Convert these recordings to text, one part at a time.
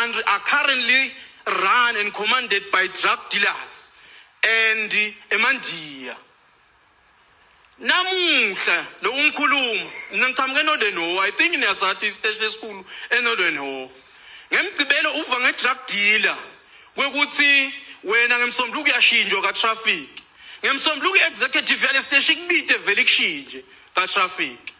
country are currently run and commanded by drug dealers and emandiya. Namuhla lo umkhuluma ngichamke noDeno, I think niyasathi station school enoDeno. Ngemgcibelo uva nge-drug dealer kwekuthi wena ngemsombuluko uyashinjwa ka-traffic. Ngemsombuluko executive yale station kubide vele kushinje ka-traffic.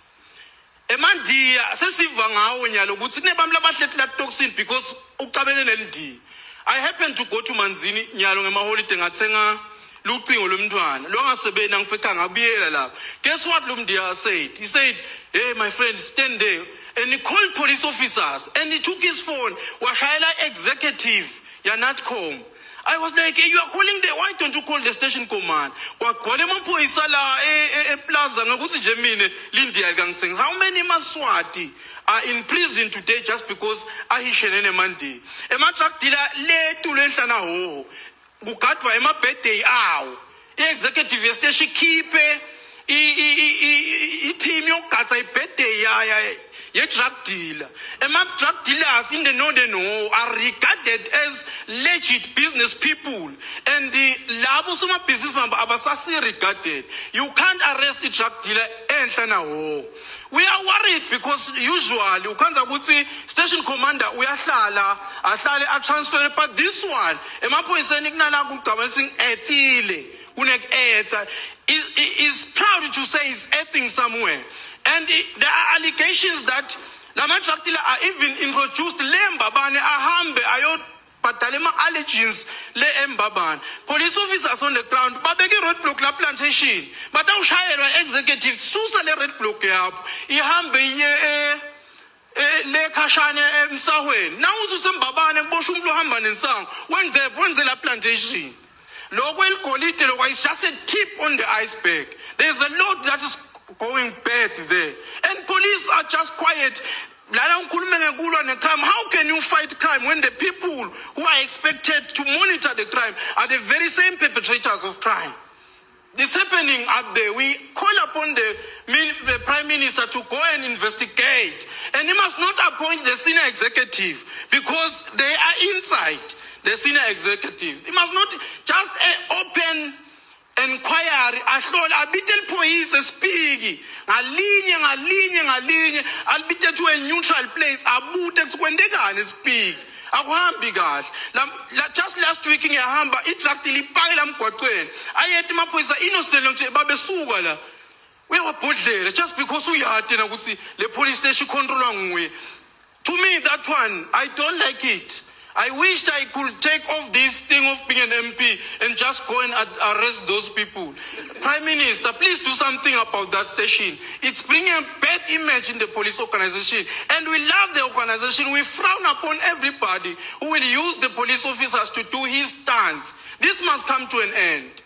Emandiya sesiva ngawo nyalo ukuthi kunebami labahleti la toxin because ucabene nelidi. I happened to go to Manzini nyalo ngema-holiday ngathenga lucingo lomntwana lo ngasebena ngifika ngabuyela lapha. Guess what Lumdia said? He said, hey my friend, stand there. And he called police officers and he took his phone, washayela executive ya-Natcom. I was like, hey, you are calling there, why don't you call the station command? Kwagcwele amaphoyisa la plaza ngakuthi nje mina Lindiya kangitheng. How many Maswati are in prison today just because ahishene nemandi? Ema-drug dealer lethu lenhlana ho kugadwa ema-birthday awo. I-executive yestation ikhiphe i-team yokugadza i-birthday ye-drug dealer. Drug dealers in the northern are regarded as legit business people. And the labo soma businessman abasasi regarded. You can't arrest a drug dealer enhlana. We are worried because usually ukhanza ukuthi station commander uyahlala ahlale transfer, but this one emaphoyiseni kunala kumgabanithi ethile kunek etha is proud to say is ething somewhere. And there are allegations that lama drug dealer are even introduced le Mbabane ahambe ayobhadala ama-allergens le Mbabane. Police officers on the ground babeke roadblock la plantation, but awushayelwa executive susa le roadblock yakho ihambe iye le khashane emsahweni. Now uthi Mbabane kubosha umuntu ohamba nensango wenze la plantation. Lokho eligolide lokho is just a tip on the iceberg. There is a lot that is going bad there. And police are just quiet. How can you fight crime when the people who are expected to monitor the crime are the very same perpetrators of crime? It's happening up there. We call upon the Prime Minister to go and investigate. And he must not appoint the senior executive because they are inside the senior executive. He must not just open inquiry ahlole abite police speak ngalinye albite to a neutral place abute sikwendekani speak akuhambi kahle. Just last week ngiyahamba i-drug lipake la mgwaqweni ayethi amaphoyisa innocent nje babesuka la uyawabhodlela just because uyade na ukuthi le police station controlwa nguye. To me that one I don't like it. I wished I could take off this thing of being an MP and just go and arrest those people. Prime Minister, please do something about that station. It's bringing a bad image in the police organization. And we love the organization. We frown upon everybody who will use the police officers to do his stunts. This must come to an end.